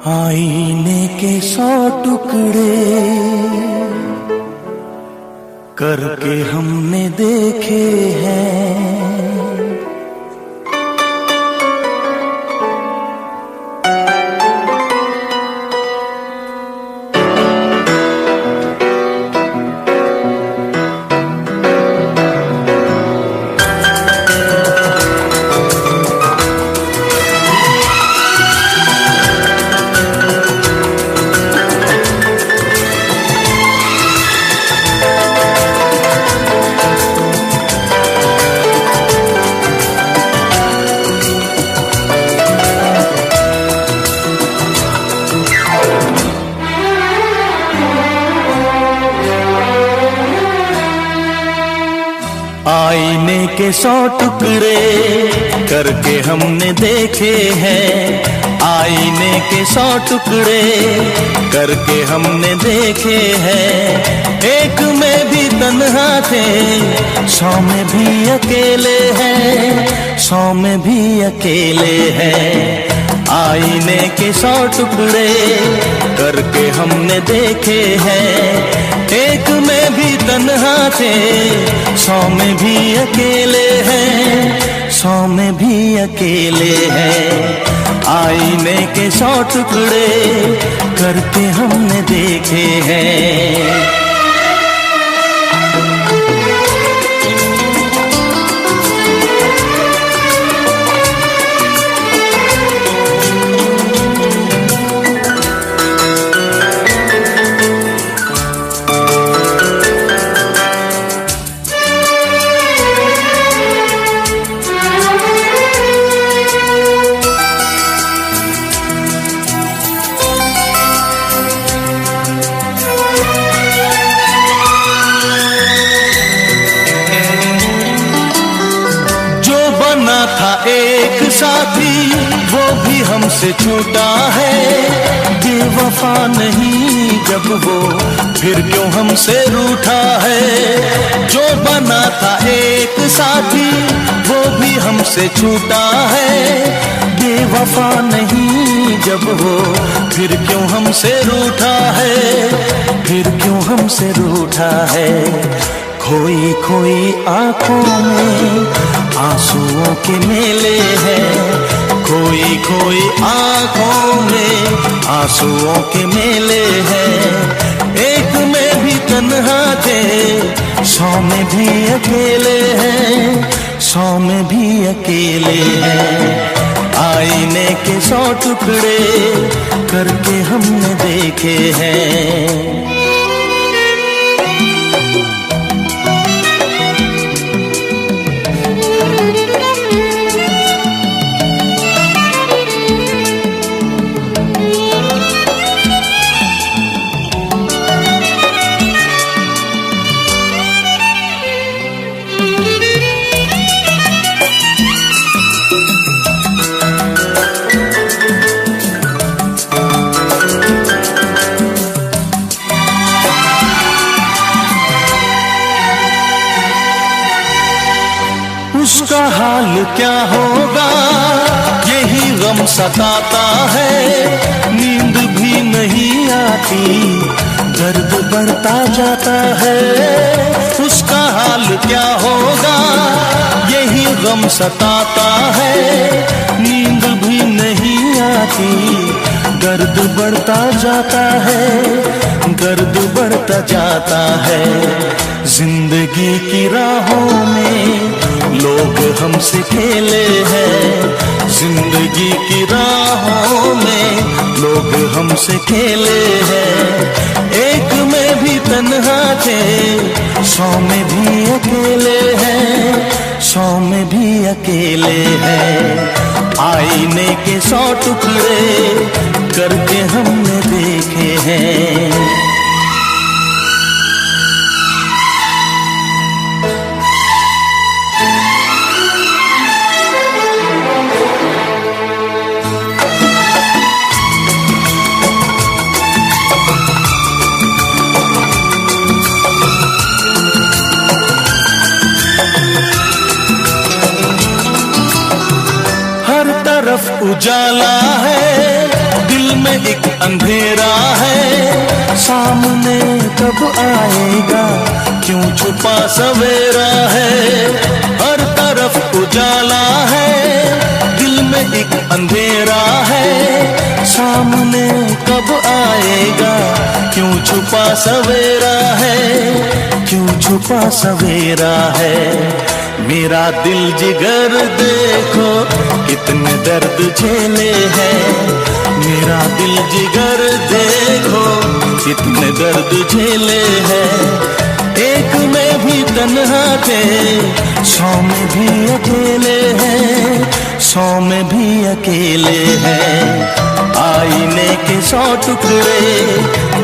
आईने के 100 टुकड़े करके हमने देखे हैं। आईने के 100 टुकड़े करके हमने देखे हैं। आईने के 100 टुकड़े करके हमने देखे हैं। एक में भी तन्हा थे, 100 में भी अकेले हैं, 100 में भी अकेले हैं। आईने के 100 टुकड़े करके हमने देखे हैं। एक में भी तन्हा थे, 100 में भी अकेले हैं, 100 में भी अकेले हैं। आईने के 100 टुकड़े करके हमने देखे हैं। था एक साथी वो भी हमसे छूटा है। बेवफा नहीं जब वो फिर क्यों हमसे रूठा है। जो बना था एक साथी वो भी हमसे छूटा है। बेवफा नहीं जब वो फिर क्यों हमसे रूठा है, फिर क्यों हमसे रूठा है। खोई खोई आंखों में आंसुओं के मेले हैं। खोई खोई आंखों में आंसुओं के मेले हैं। एक में भी तन्हा थे, 100 में भी अकेले हैं, 100 में भी अकेले हैं। आईने के 100 टुकड़े करके हमने देखे हैं। उसका हाल क्या होगा यही गम सताता है। नींद भी नहीं आती, दर्द बढ़ता जाता है। उसका हाल क्या होगा यही गम सताता है। नींद भी नहीं आती, दर्द बढ़ता जाता है, दर्द बढ़ता जाता है। जिंदगी की राहों में लोग हमसे खेले हैं। जिंदगी की राहों में लोग हमसे खेले हैं। एक में भी तन्हा थे, 100 में भी अकेले हैं, 100 में भी अकेले हैं। आईने के 100 टुकड़े करके हमने देखे हैं। तरफ उजाला है, एक अंधेरा है, सामने कब आएगा, क्यों छुपा सवेरा है। हर तरफ उजाला है, दिल में एक अंधेरा है, सामने कब आएगा, क्यों छुपा सवेरा है, क्यों छुपा सवेरा है। मेरा दिल जिगर देखो कितने दर्द झेले हैं, मेरा दिल जिगर देखो कितने दर्द झेले हैं। एक में भी तन्हा थे, 100 में भी अकेले हैं, 100 में भी अकेले हैं। आईने के 100 टुकड़े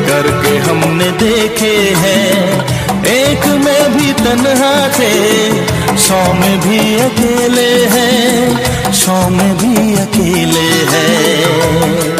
करके हमने देखे हैं, एक में भी तन्हा थे, 100 में भी अकेले हैं, 100 में भी अकेले हैं।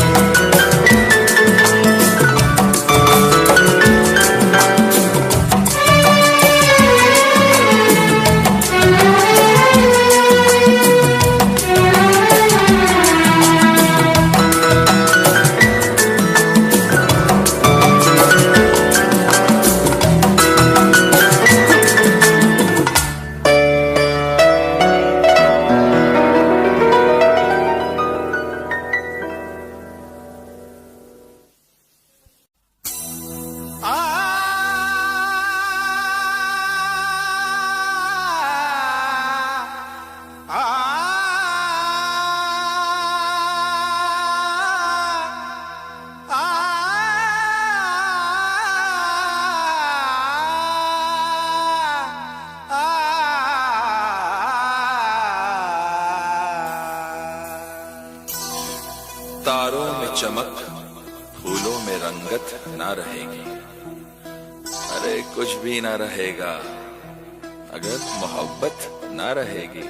तारों में चमक, फूलों में रंगत ना रहेगी। अरे कुछ भी ना रहेगा अगर मोहब्बत ना रहेगी।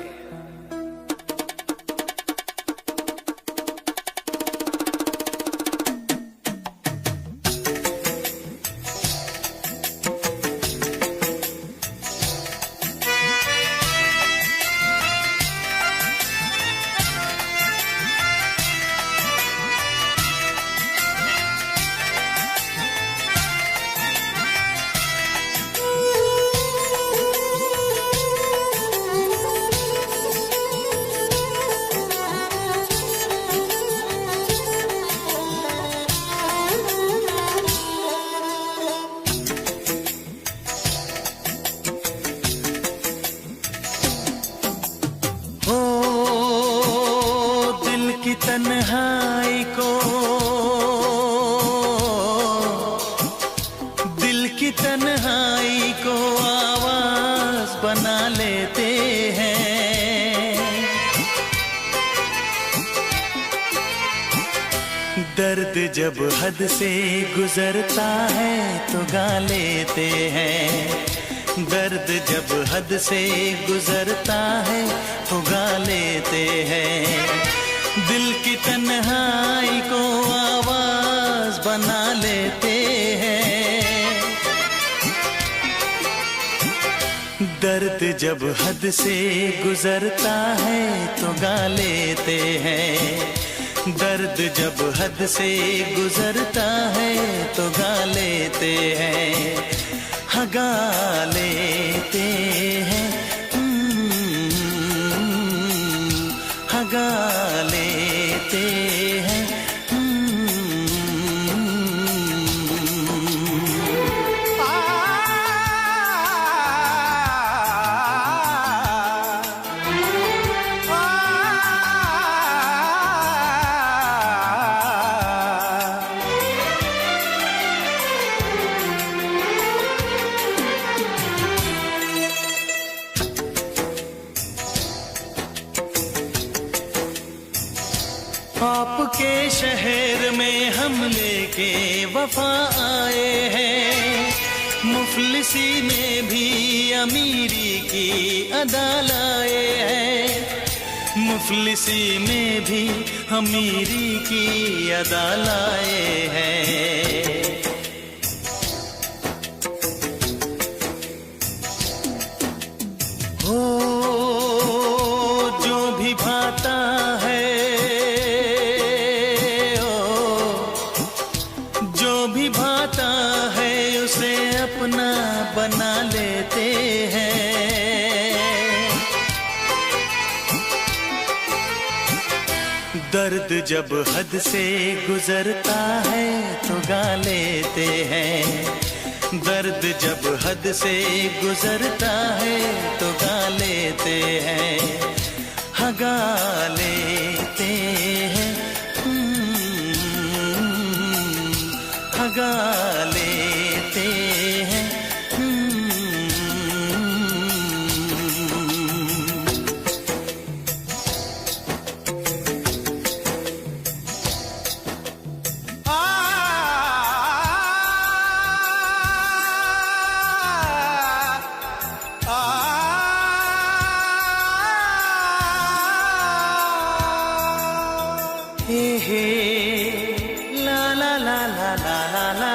तन्हाई को, दिल की तन्हाई को आवाज बना लेते हैं। दर्द जब हद से गुजरता है तो गा लेते हैं, दर्द जब हद से गुजरता है तो गा लेते हैं। दिल की तन्हाई को आवाज बना लेते हैं। दर्द जब हद से गुजरता है तो गा लेते हैं, दर्द जब हद से गुजरता है तो गा लेते हैं, हाँ गा लेते हैं, हाँ गा लेते हैं। आपके शहर में हम लेके वफा आए हैं, मुफलिसी में भी अमीरी की अदा लाए हैं, मुफलिसी में भी अमीरी की अदा लाए हैं। हो जो भी भाता है, बना लेते हैं। दर्द जब हद से गुजरता है तो गा लेते हैं। दर्द जब हद से गुजरता है तो गा लेते हैं। हाँ गा लेते हैं, हाँ गा लेते हैं। हे हे ला ला ला ला ला ला ला,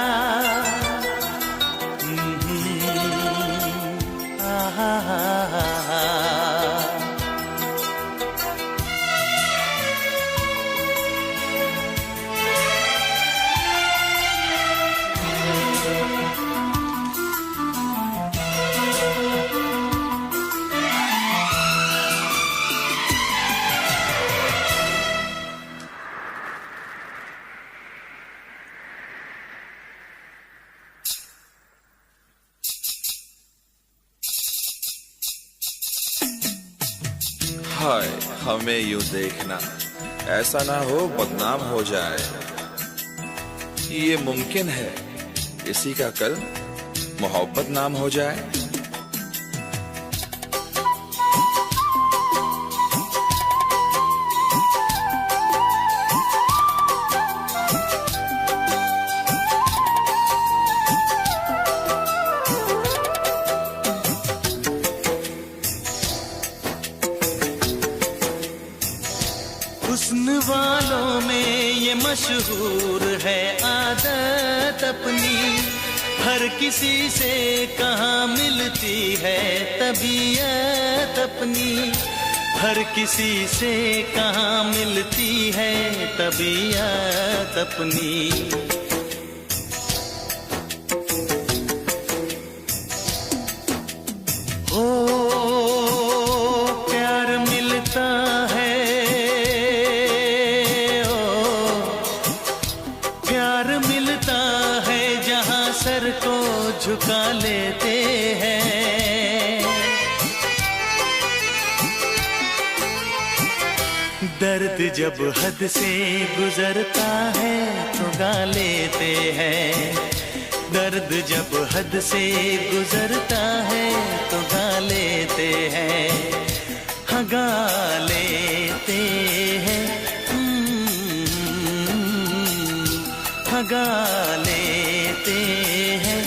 हा हा हा हा। हाय हमें यूं देखना, ऐसा ना हो बदनाम हो जाए। ये मुमकिन है किसी का कल मोहब्बत नाम हो जाए। हुस्न वालों में ये मशहूर है आदत अपनी, हर किसी से कहाँ मिलती है तबीयत अपनी। हर किसी से कहाँ मिलती है तबीयत अपनी। हो प्यार मिलता है, प्यार मिलता है जहाँ सर को झुका लेते हैं। दर्द जब हद से गुजरता है तो गा लेते हैं। दर्द जब हद से गुजरता है तो गा लेते हैं। हाँ गा लेते हैं, हाँ गा लेते हैं।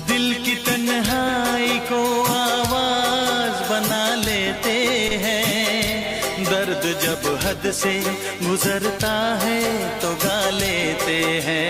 दिल की तन्हाई को आवाज बना लेते हैं। दर्द जब हद से गुजरता है तो गा लेते हैं।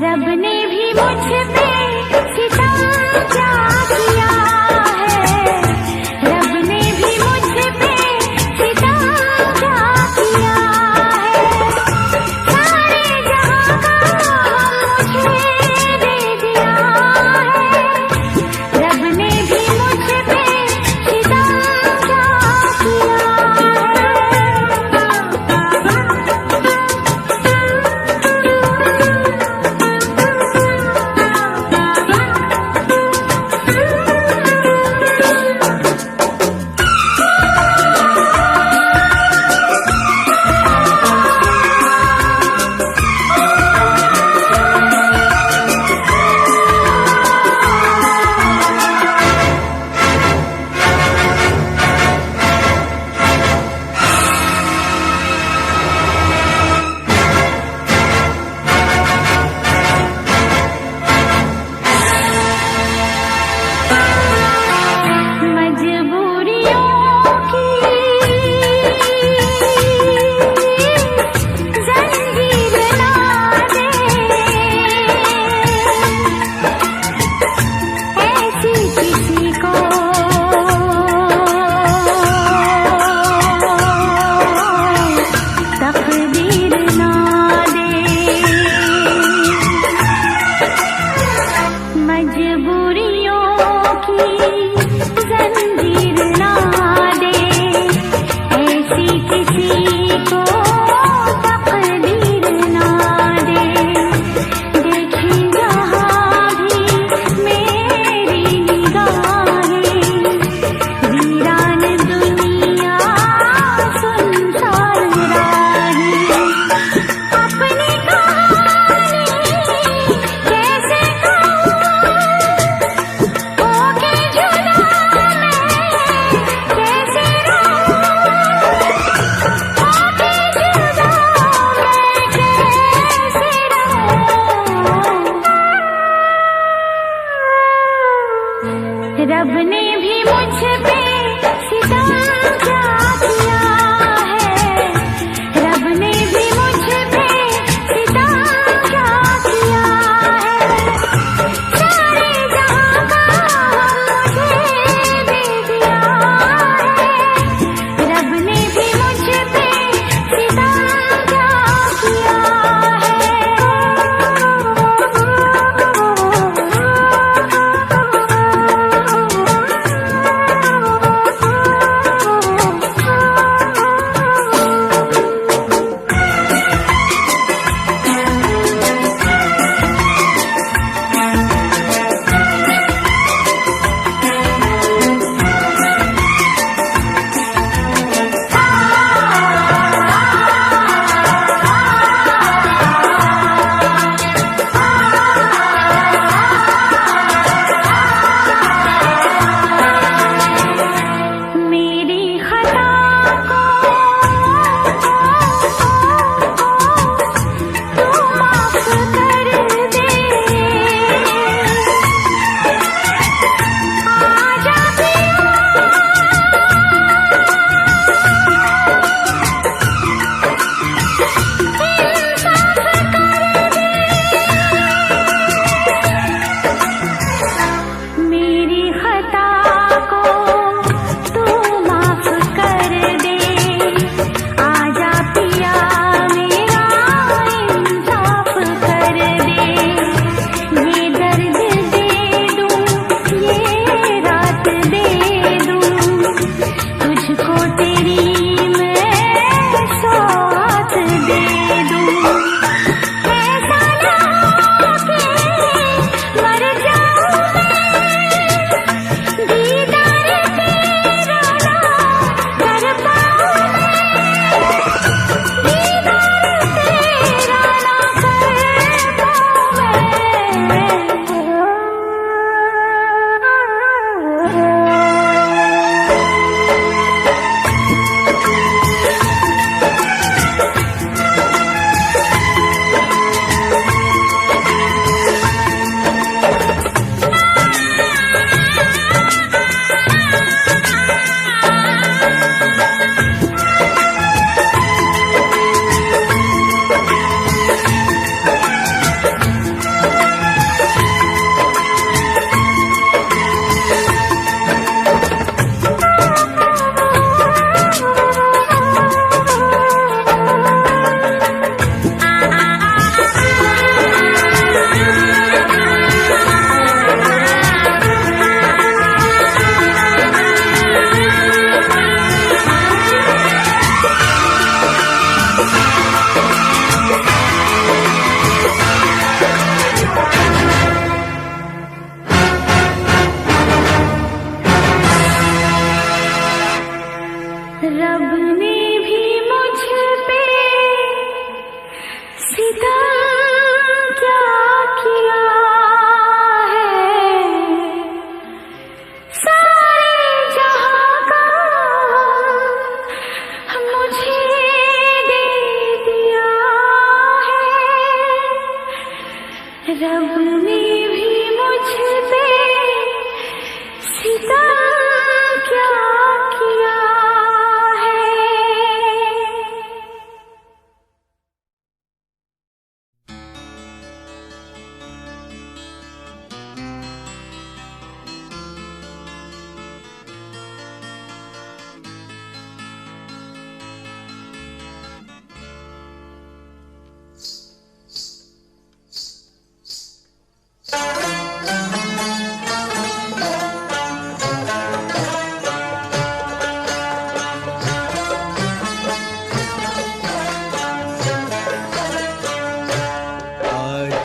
रब ने भी मुझ पे सितम क्या किया है, रब ने भी मुझ पे सितम क्या किया है। सारे जहां का मुझे दे दिया है, रब ने भी मुझ पे सितम क्या किया है।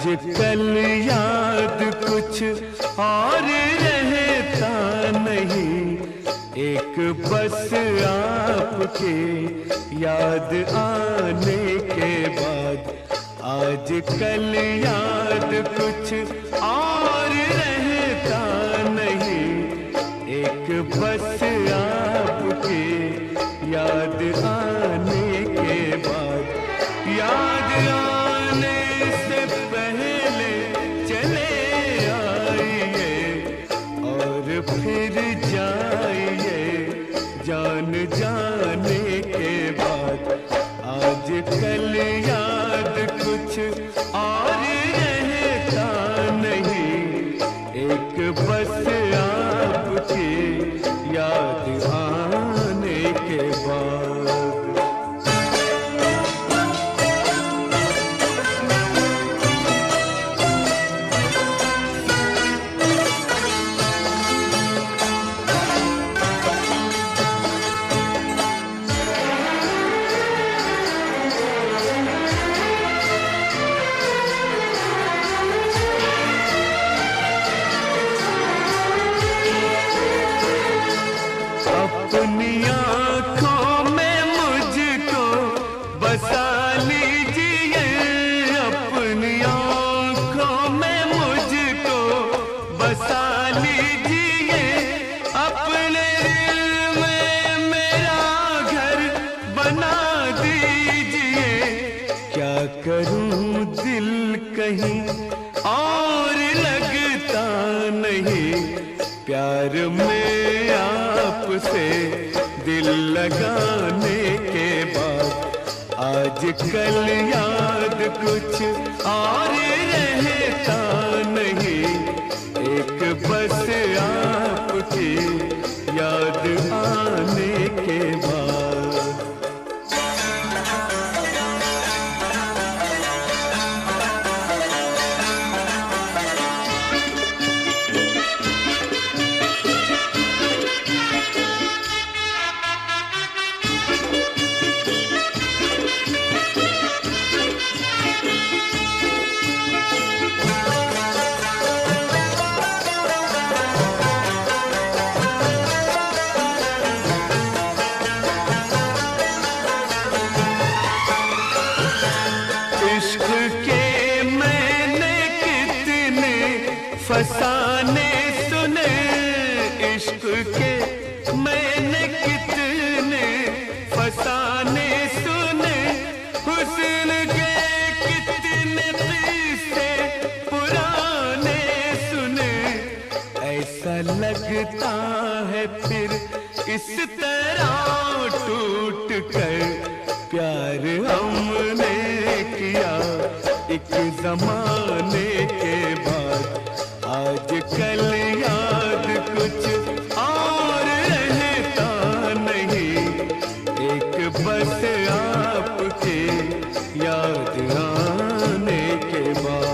आजकल याद कुछ और रहता नहीं, एक बस आपके याद आने के बाद। आजकल याद कुछ और रहता नहीं, एक बस आपके याद आने के बाद। याद आने से पहले चले आइए और फिर जाइए जान जाने के बाद। आजकल याद कुछ और रहता नहीं, एक बस आपकी याद आने के बाद। अपनी आँखों में मुझको बसा लीजिए, अपनी आँखों में मुझको बसा लीजिए, अपने दिल में मेरा घर बना दीजिए। क्या करूं दिल कहीं और लगता नहीं, प्यार में आपसे दिल लगाने के बाद। आजकल याद कुछ और रहता नहीं, एक बस आपकी याद आने के बाद। इश्क के मैंने कितने फसाने सुने, इश्क के मैंने कितने फसाने सुने, हुस्न के कितने किस्से पुराने सुने। ऐसा लगता है फिर इस तरह टूट कर प्यार हमने किया एक जमाने के बाद। आजकल याद कुछ और रहता नहीं, एक बस आपके याद आने के बाद।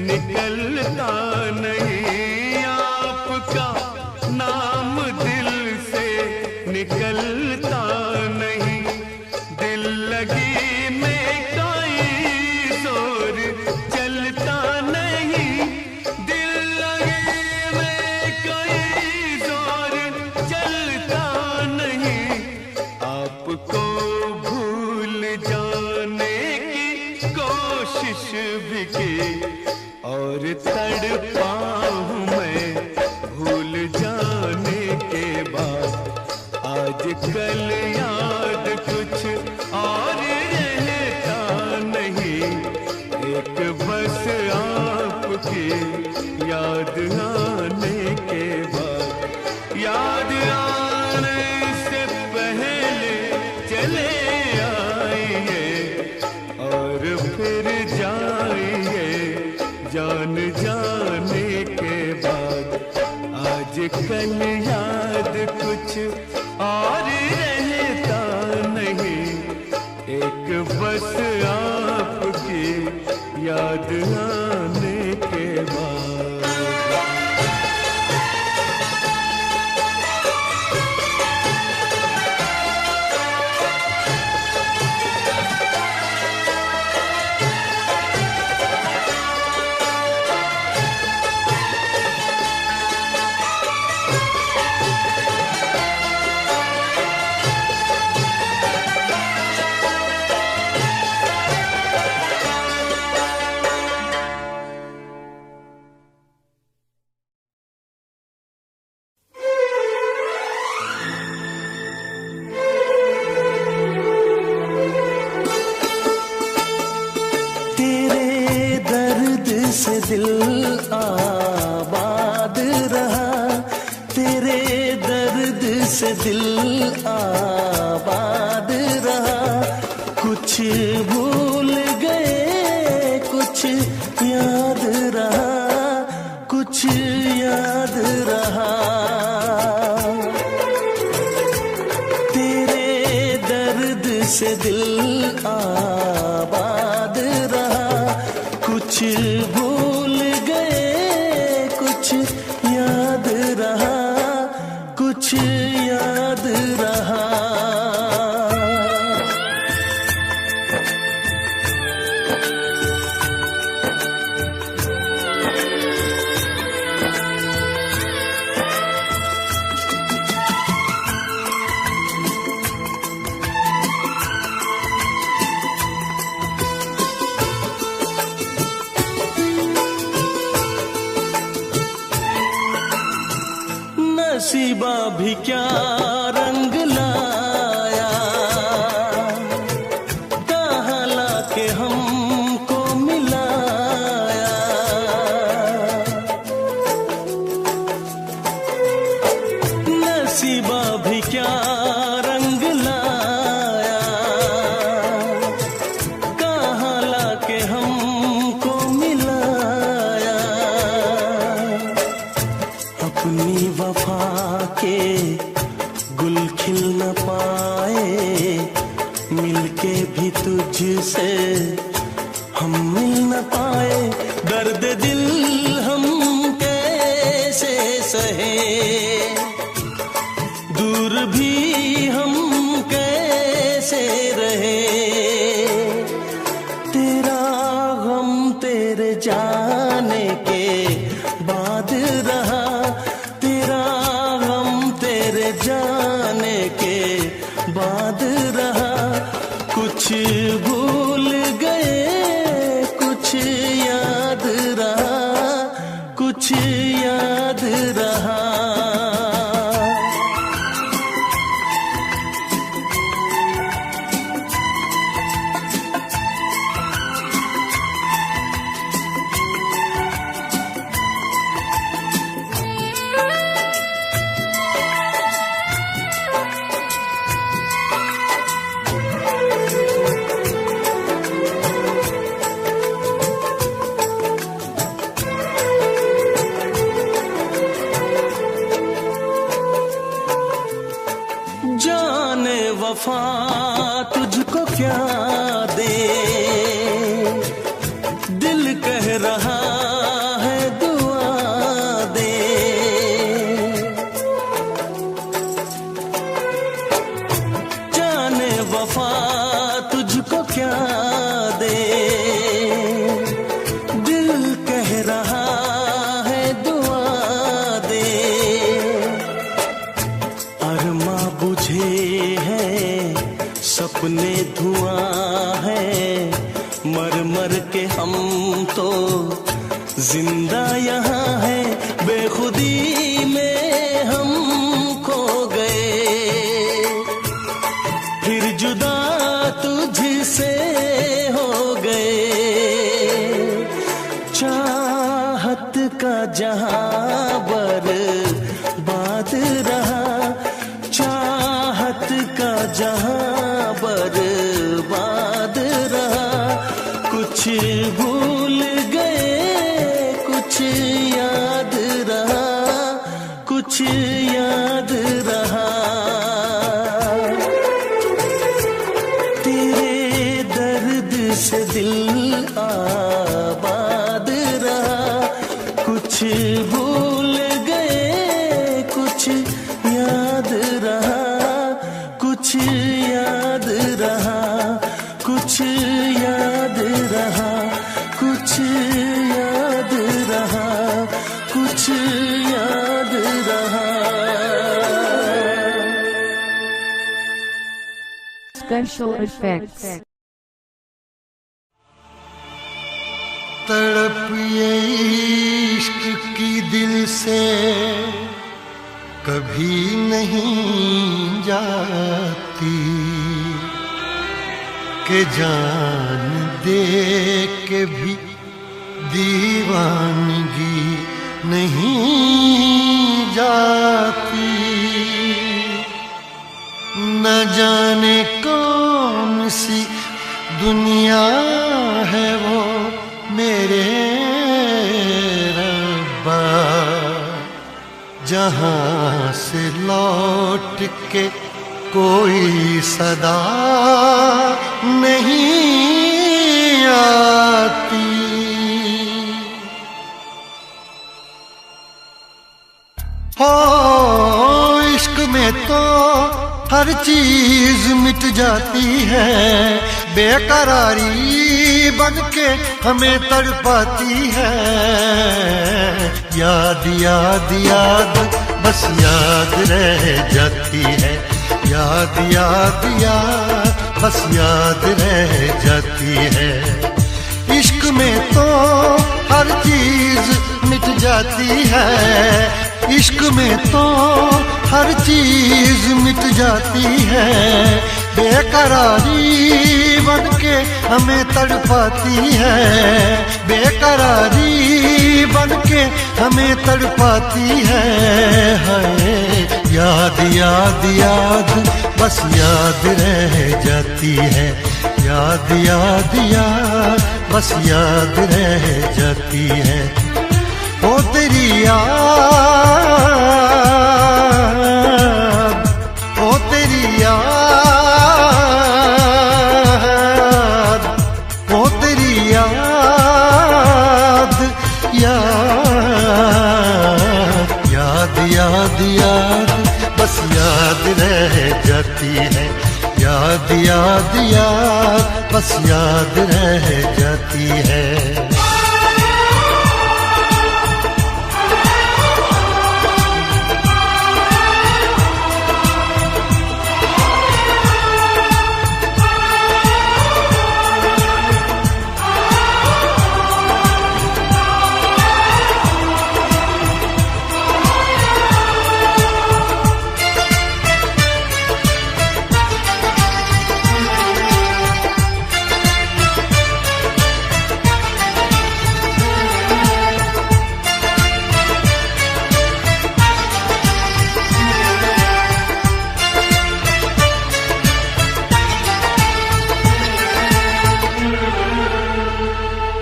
निकलता नहीं, आपका नाम दिल से निकलता नहीं। दिल लगी में कोई जोर चलता नहीं, दिल लगी में कोई जोर चलता नहीं। आपको भूल जाने की कोशिश भी की और तड़पा हूँ मैं भूल जाने के बाद। आजकल याद कुछ और रहता नहीं, एक बस आपकी याद आने के बाद। याद आने से पहले चले कुछ और रहता नहीं, एक बस आपकी याद आने के बाद। से दिल आबाद रहा, तेरे दर्द से दिल आबाद रहा। कुछ भूल गए कुछ याद रहा, कुछ याद रहा। तेरे दर्द से दिल आबाद रहा, कुछ भूल गए कुछ याद रहा, कुछ याद रहा। नसीबा भी क्या रंग लाया, कहाँ लाके हमको मिलाया। नसीबा भी क्या रंग लाया, कहाँ लाके हमको मिलाया। अपनी वफा के गुल खिल न पाए, मिलके भी तुझसे हम मिल न पाए। दर्द दिल हम कैसे सहे, दूर भी हम कैसे रहे। तेरा गम तेरे जाने के बाद रहा, जाने के बाद रहा। कुछ भूल गए कुछ याद रहा, कुछ याद रहा। जाने वफा तुझको क्या दे, दिल कह रहा है दुआ दे। जाने वफा तुझको क्या दे, दिल कह रहा है दुआ दे। अरमा बुझे सपने धुआं है, मर मर के हम तो जिंदा यहाँ है। बेखुदी में हम खो गए, फिर जुदा तुझसे हो गए। चाहत का जहां बर्बाद रहा, चाहत का जहां बर्बाद रहा। कुछ भूल गए कुछ याद रहा, कुछ याद रहा। से दिल आबाद रहा। कुछ भूल गए कुछ याद रहा, कुछ याद रहा, कुछ याद रहा, कुछ याद रहा, कुछ याद रहा। Special effects. तड़प ये इश्क की दिल से कभी नहीं जाती, कि जान दे के भी दीवानगी नहीं जाती। न जाने कौन सी दुनिया है वो मेरे रब्बा, जहां से लौट के कोई सदा नहीं आती। हो इश्क में तो हर चीज मिट जाती है, बेकरारी बन के हमें तड़पाती है। याद याद याद बस याद रह जाती है, याद याद याद बस याद रह जाती है। इश्क में तो हर चीज मिट जाती है, इश्क में तो हर चीज मिट जाती है, बेकरारी बन के हमें तड़पाती है, बेकरारी बन के हमें तड़पाती है। हाय याद याद याद बस याद रह जाती है, याद याद याद बस याद रह जाती है। ओ तेरी याद, ओ तेरी याद, ओ तेरी याद, याद याद याद याद बस याद रह जाती है, याद याद याद बस याद रह जाती है।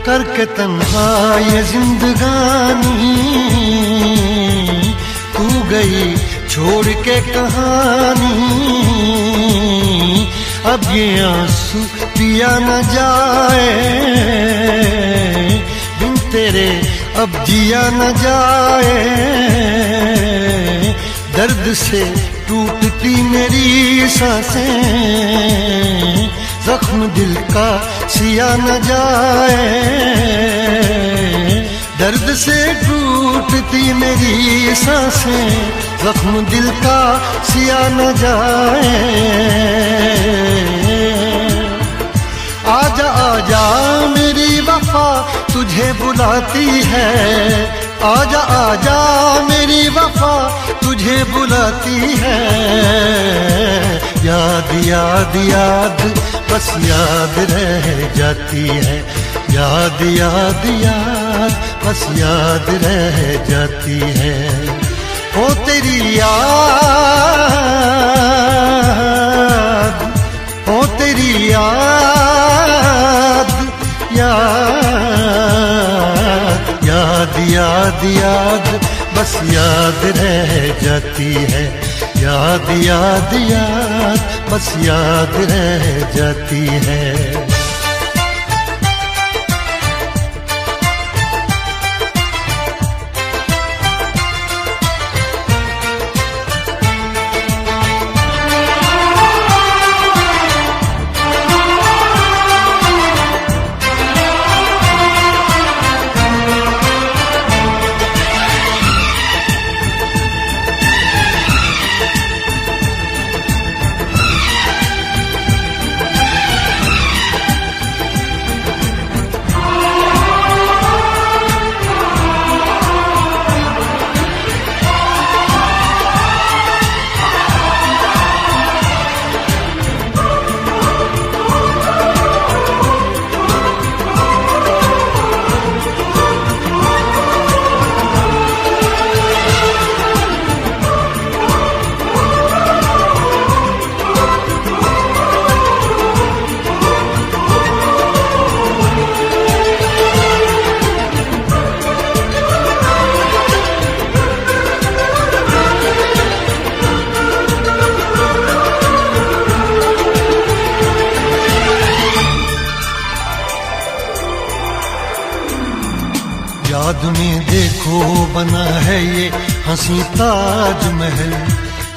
करके तन्हा ये जिंदगानी तू गई छोड़ के कहानी, अब ये आंसू पिया न जाए बिन तेरे अब जिया न जाए। दर्द से टूटती मेरी सांसें, जख्म दिल का सिया न जाए। दर्द से टूटती मेरी सांसें, जख्म दिल का सिया न जाए। आजा आजा मेरी वफा तुझे बुलाती है, आजा आजा मेरी वफा तुझे बुलाती है। याद याद याद बस याद रह जाती है, याद याद याद बस याद रह जाती है। ओ तेरी याद, ओ तेरी याद, याद याद याद याद बस याद रह जाती है, याद याद याद बस याद रह जाती है। याद में देखो बना है ये हंसी ताजमहल,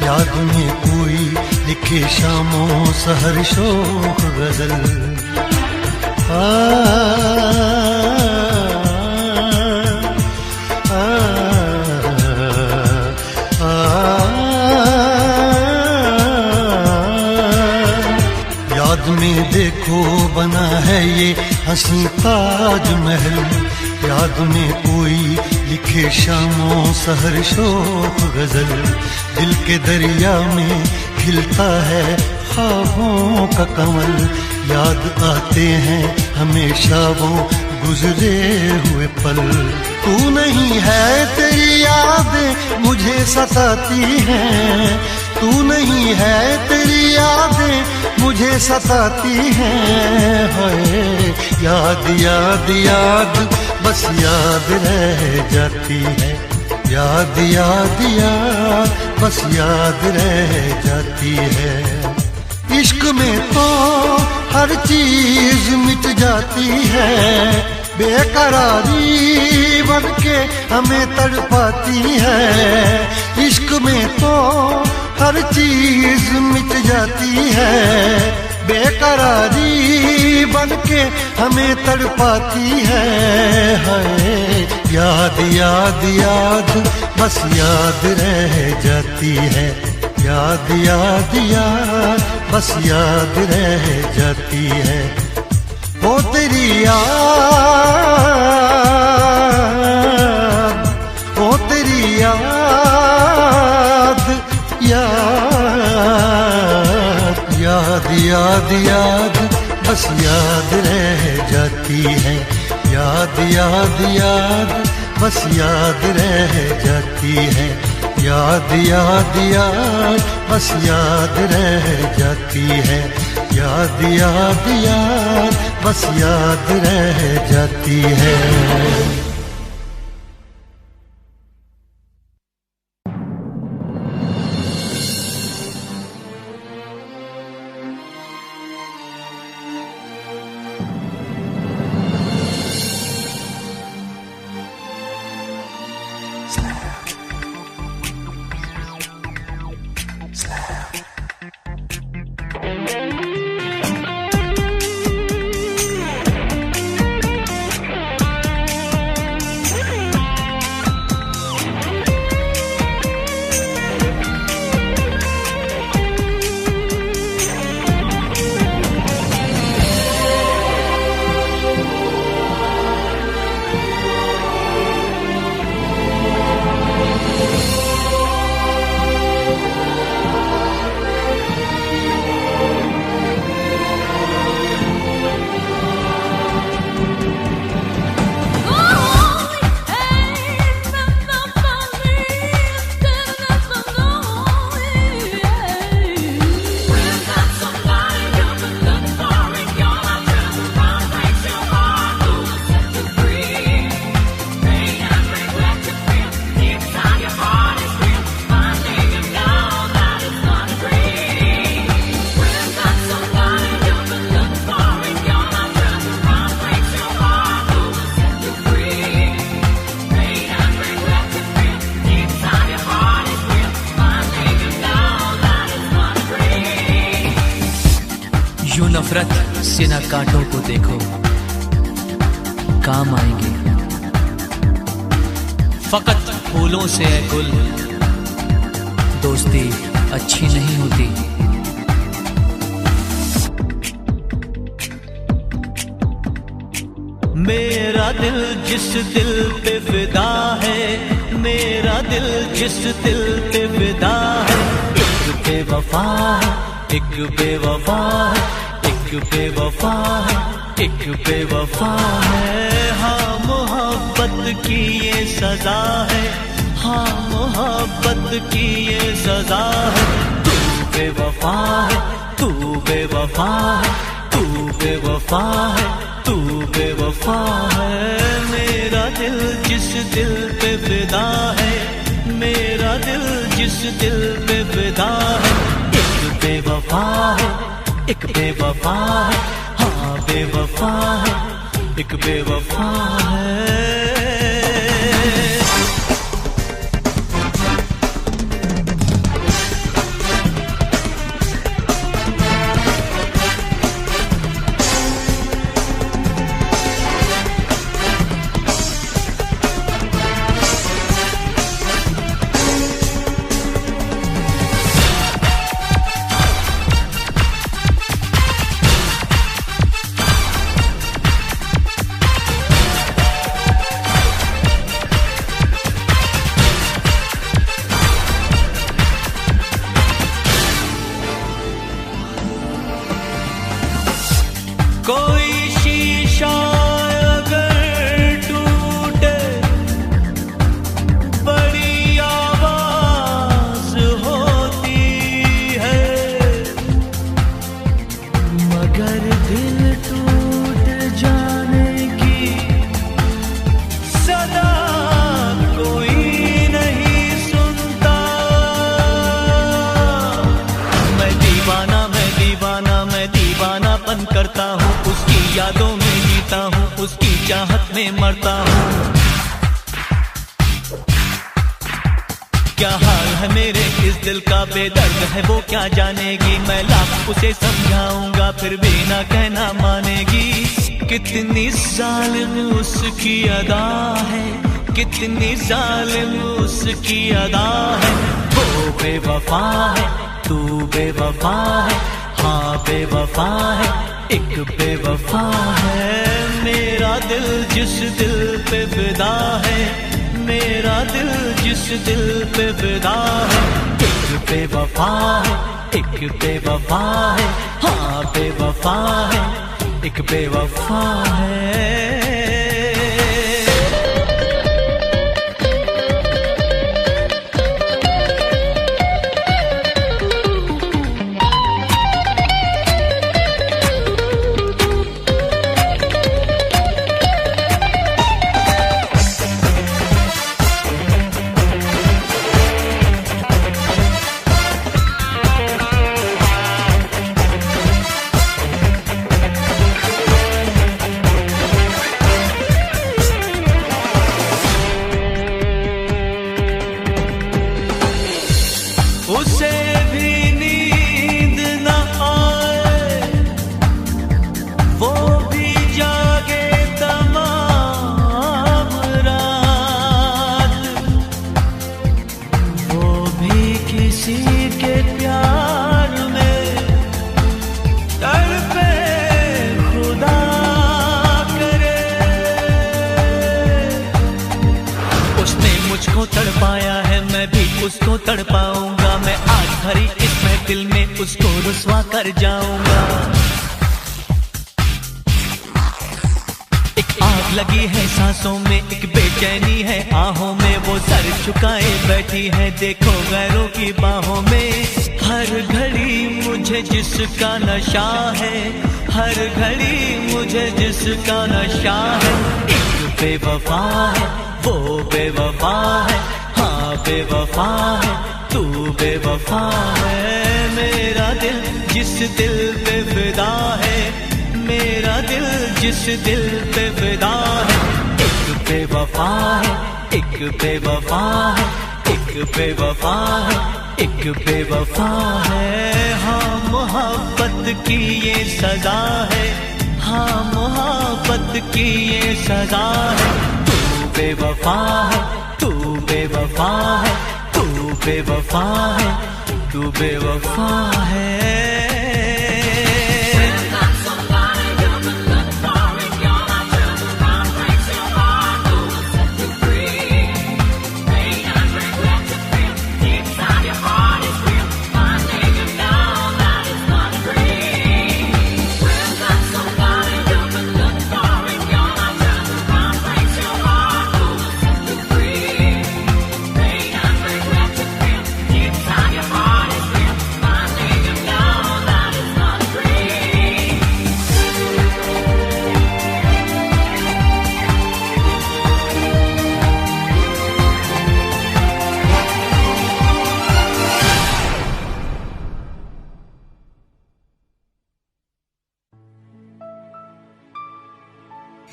याद में कोई लिखे शामों सहर शोक गजल। याद में देखो बना है ये हंसी ताजमहल, याद में कोई लिखे शामों सहर शोक गजल। दिल के दरिया में खिलता है ख्वाबों का कमल, याद आते हैं हमेशा वो गुजरे हुए पल। तू नहीं है तेरी याद मुझे सताती है, तू नहीं है तेरी यादें मुझे सताती हैं। हाय याद याद याद बस याद रह जाती है, याद याद याद बस याद रह जाती है। इश्क में तो हर चीज मिट जाती है, बेकरारी बन के हमें तड़पाती है। इश्क में तो हर चीज मिट जाती है, बेकरारी बन के हमें तड़पाती है। हाय याद याद याद बस याद रह जाती है, याद याद याद बस याद रह जाती है। ओ तेरी याद, ओ तेरी याद, याद याद याद याद बस याद रह जाती है, याद याद याद बस याद रह जाती है। याद याद याद बस याद रह जाती है, याद याद याद बस याद रह जाती है। नफरत से न कांटों को देखो, काम आएंगे फकत फूलों से है गुल, दोस्ती अच्छी नहीं होती। मेरा दिल जिस दिल पे फिदा है, मेरा दिल जिस दिल पे फिदा है, एक बेवफा है, एक बेवफा है, एक बेवफा है, एक बेवफा है। हाँ मोहब्बत की ये सजा है, हाँ मोहब्बत की ये सजा है। तू बेवफा है, तू बेवफा है, तू बेवफा है, तू बेवफा है। मेरा दिल जिस दिल पे फिदा है, मेरा दिल जिस दिल पे फिदा है, एक बेवफा है, एक बेवफा है, हाँ बेवफा है, एक बेवफा है। कोई शीशा अगर टूटे बड़ी आवाज होती है, मगर दिल टूट जाने की सदा कोई नहीं सुनता। मैं दीवानापन करता हूँ, उसकी यादों में जीता हूँ, उसकी चाहत में मरता हूँ। क्या हाल है मेरे इस दिल का, बेदर्द है वो क्या जानेगी। मैं लाख उसे समझाऊंगा फिर भी ना कहना मानेगी। कितनी जालिम उसकी अदा है, कितनी जालिम उसकी अदा है। वो बेवफा है, तू बेवफा है, हाँ बेवफा है, एक बेवफा है। मेरा दिल जिस दिल पे फिदा है, मेरा दिल जिस दिल पे फिदा है। एक बेवफा है, एक बेवफा है, हाँ बेवफा है, एक बेवफा है। उसे भी नींद न आए, वो भी जागे तमाम रात, वो भी किसी के प्यार में तड़पे खुदा करे। उसने मुझको तड़पाया है, मैं भी उसको तड़पाऊंगा। मैं आज भरी इस महफिल में उसको रुसवा कर जाऊंगा। एक आग लगी है सांसों में, एक बेचैनी है आहों में। वो सर झुकाए बैठी है देखो गैरों की बाहों में। हर घड़ी मुझे जिसका नशा है, हर घड़ी मुझे जिसका नशा है। एक बेवफा है, वो बेवफा है, हाँ बेवफा है, तू बेवफा है। मेरा दिल जिस दिल पे फिदा है, मेरा दिल जिस दिल पे फिदा है। एक बेवफा है, एक बेवफा है, एक बेवफा है, एक बेवफा है। हाँ मोहब्बत की ये सजा है, हाँ मोहब्बत की ये सजा है। तू बेवफा है, तू बेवफा है, तू बेवफा है, तू बेवफा है।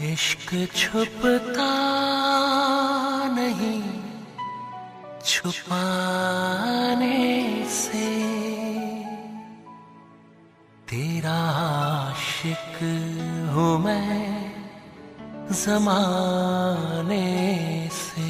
इश्क छुपता नहीं छुपाने से, तेरा आशिक हूँ मैं ज़माने से।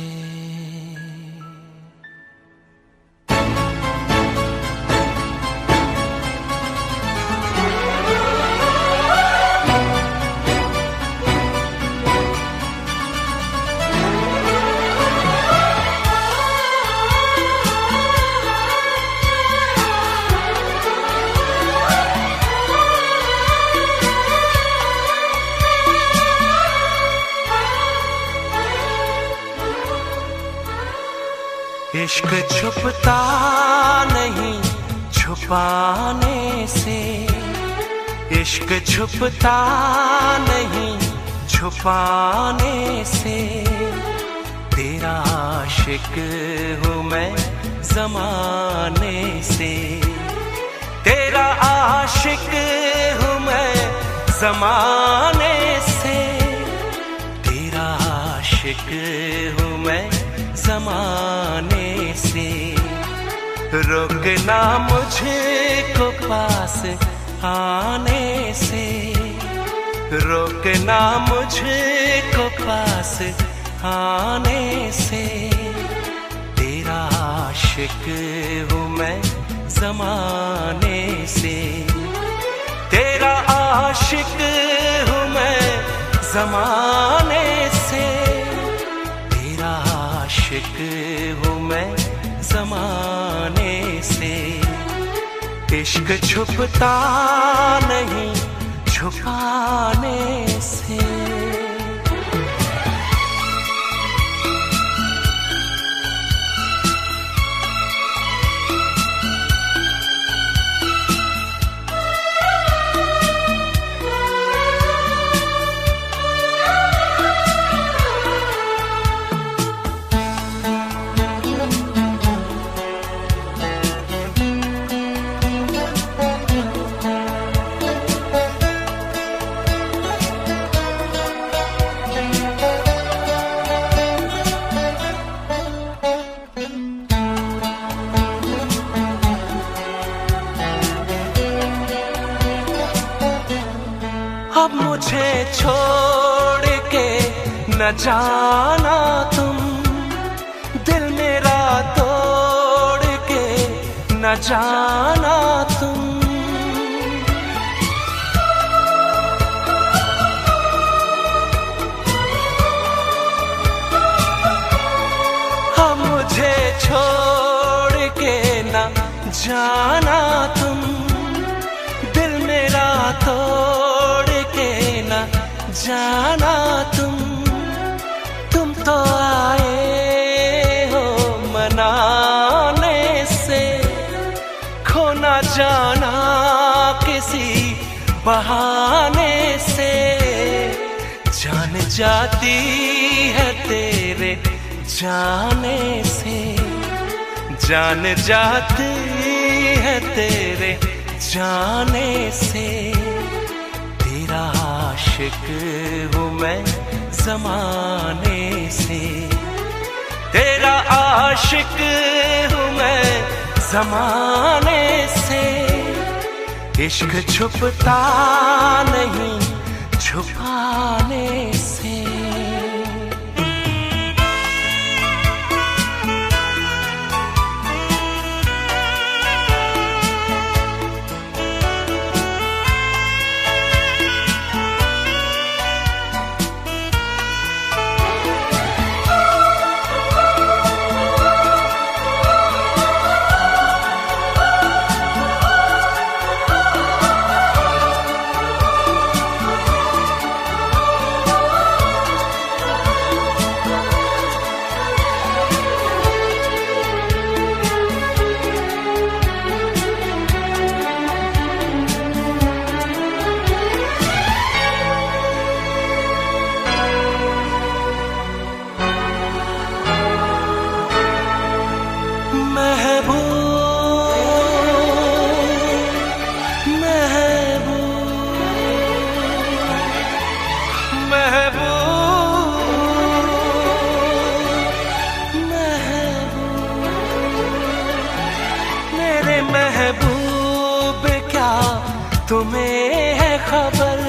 इश्क छुपता नहीं छुपाने से, इश्क छुपता नहीं छुपाने से, तेरा आशिक हूँ मैं ज़माने से, तेरा आशिक हूँ मैं ज़माने से, तेरा आशिक हूँ मैं ज़माने से। रोकना मुझको पास आने से, रोकना मुझको पास आने से, तेरा आशिक हूँ मैं ज़माने से, तेरा आशिक हूँ मैं ज़माने से, तेरा आशिक हूँ मैं ज़माने से। इश्क छुपता नहीं छुपाने से। अब मुझे छोड़ के न जाना तुम, दिल मेरा तोड़ के न जाना तुम। अब मुझे छोड़ के न जाना तुम, दिल मेरा तोड़ न जाना तुम तो आए हो मनाने से, खो न जाना किसी बहाने से, जान जाती है तेरे जाने से, जान जाती है तेरे जाने से, तेरा आशिक हूँ मैं ज़माने से, तेरा आशिक हूँ मैं ज़माने से। इश्क छुपता नहीं छुपाने से। महबूब क्या तुम्हें है खबर,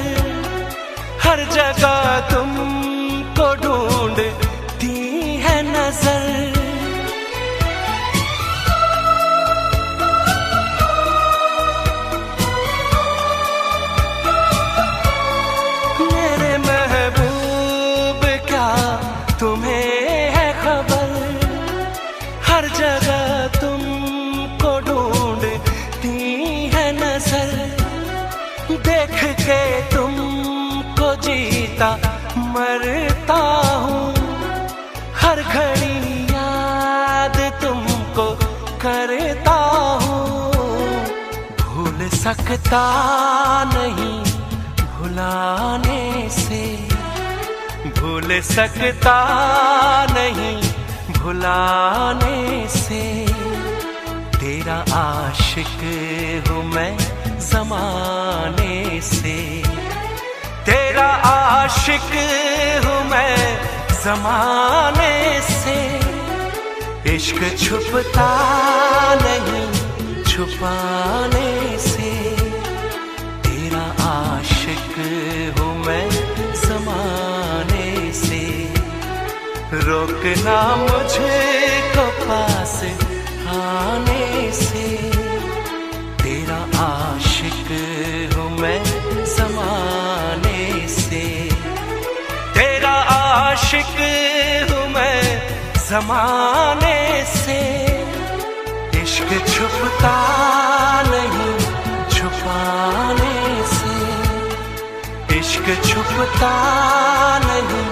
हर जगह तुमको ढूंढती है नजर। मेरे महबूब क्या तुम्हें है खबर, हर जगह तुमको ढूंढती है नजर। देख के तुमको जीता मरता हूँ, हर घड़ी याद तुम सकता नहीं भुलाने से, भूल सकता नहीं भुलाने से। तेरा आशिक हूँ मैं ज़माने से, तेरा आशिक हूँ मैं ज़माने से। इश्क छुपता नहीं छुपाने से, तेरा आशिक हूँ मैं ज़माने से। रोकना मुझको पास आने से, तेरा आशिक हूँ मैं ज़माने से। तेरा आशिक हूँ मैं ज़माने से। इश्क छुपता नहीं छुपाने से, इश्क छुपता नहीं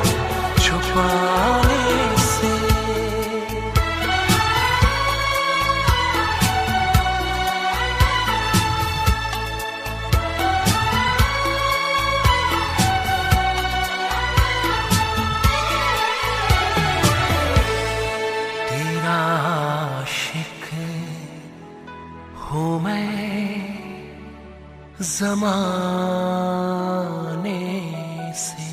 छुपाने से। तेरा आशिक हूँ मैं ज़माने से।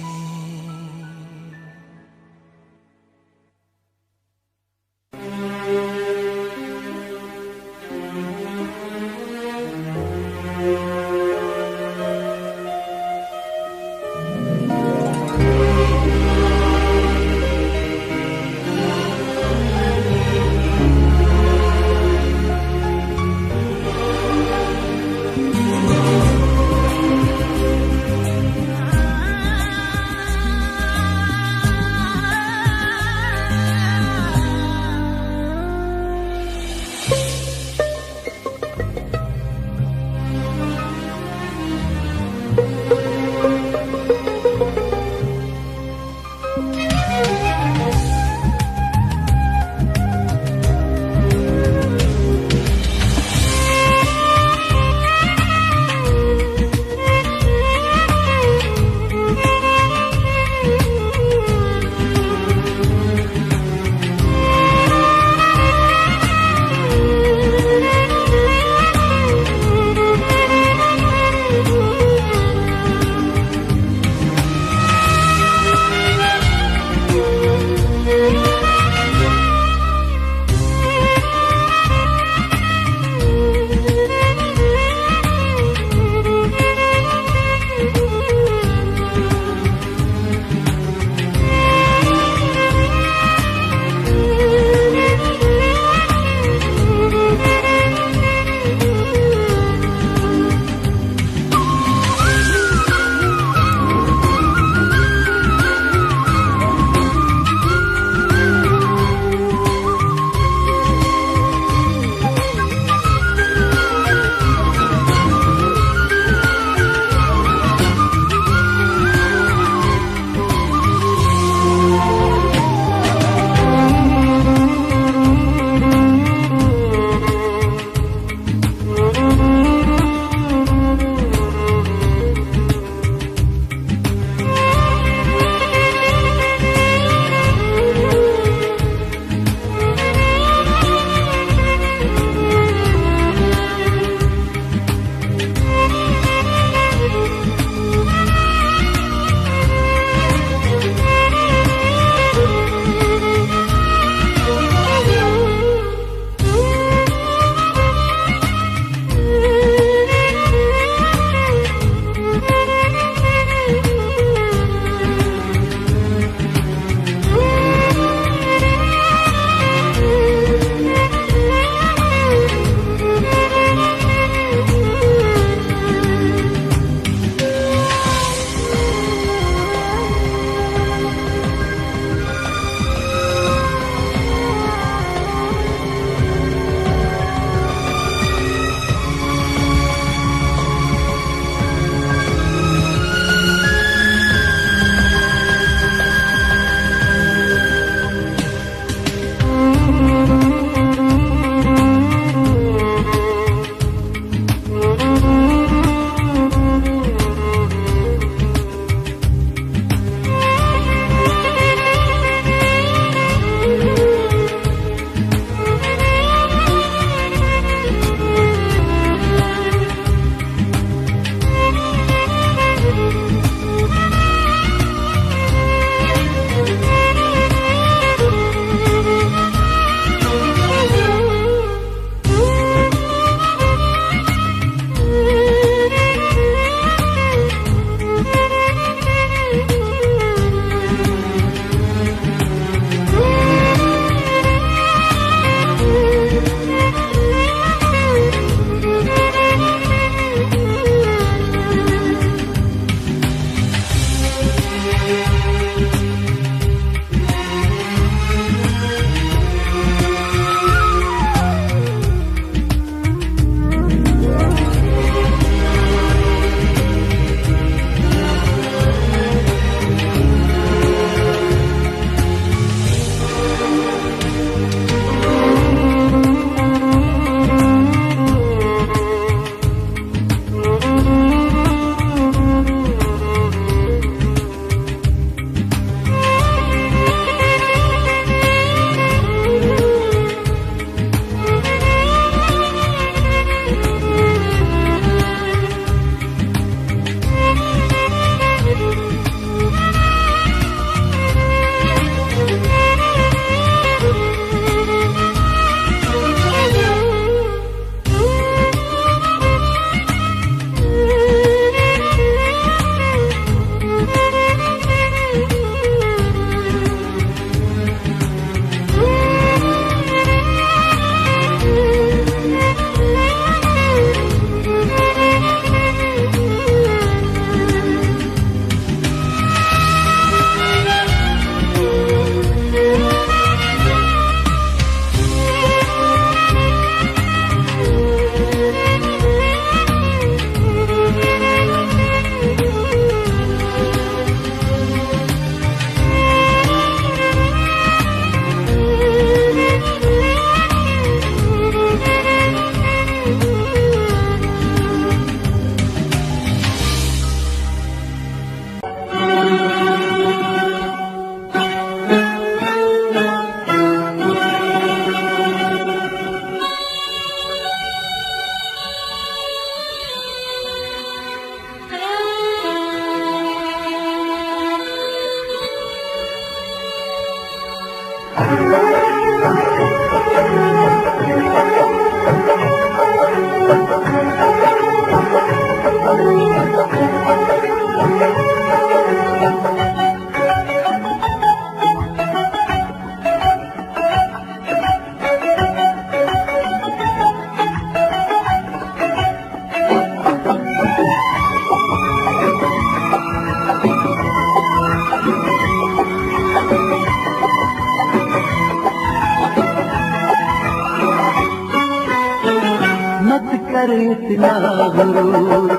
मत कर इतना गुरूर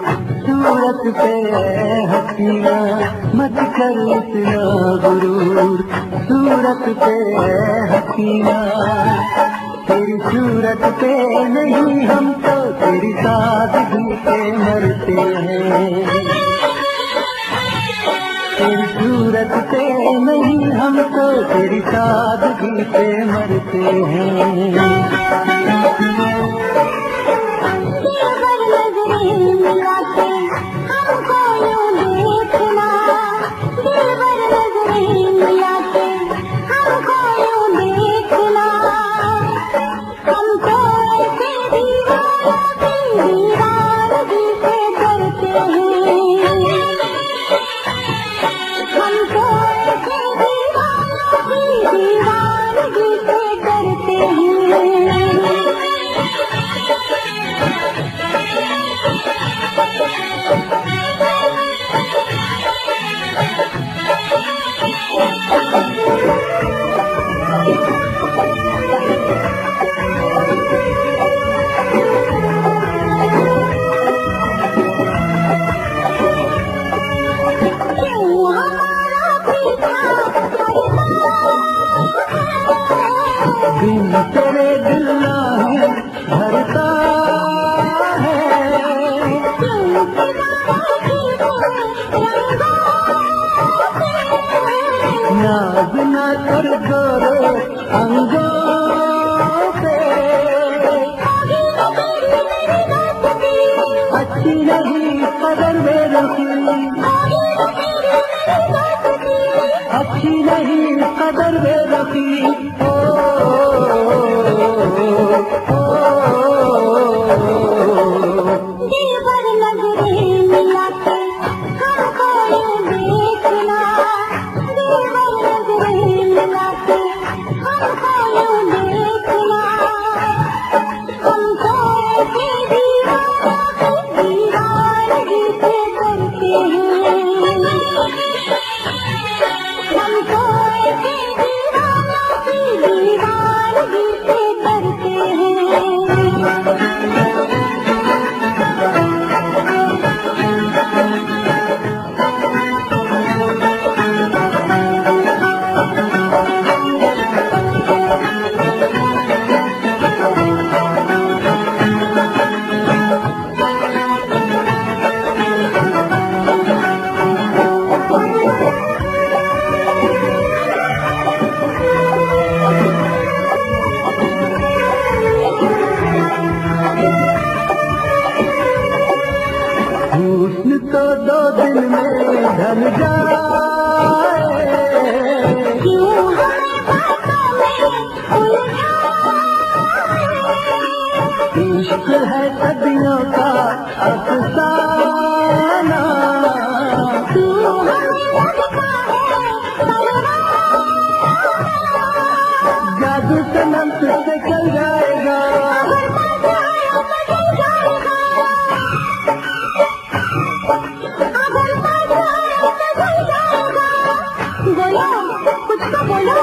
सूरत पे हसीना, मत कर इतना गुरूर सूरत पे हसीना। तेरी सूरत पे नहीं हम तो तेरी सादगी पे मरते हैं। तेरी सूरत पे नहीं हम तो तेरी सादगी पे मरते हैं। हमको यूं देखना, दिलबर नजरें मिला के हमको यूं देखना। हम तो ऐसे दीवानगी से डरते हैं। हम तो ऐसे दीवानगी से डरते हैं। बिन तेरे दिल नहीं भरता है। नाज न कर गोरे अंगों पे, अच्छी नहीं कदर बेरखी, अच्छी नहीं कदर बेरखी। दिलबर नजरें मिला के हमको यूं देखना, दिलबर नजरें मिला के हमको यूं देखना। हम तो ऐसे दीवानगी से डरते हैं। हम तो ऐसे दीवानगी से डरते हैं। हुस्न तो 2 दिन में ढल जाए, क्यों हमें बातों में उलझाए। इश्क है सदियों का अफसाना, क्यों हमें लगता है परवाना। जादू सनम तुझसे चल जाएगा, अगर मचाया बदल जाएगा, अगर मचाया बदल जाएगा। बोलो कुछ तो बोलो।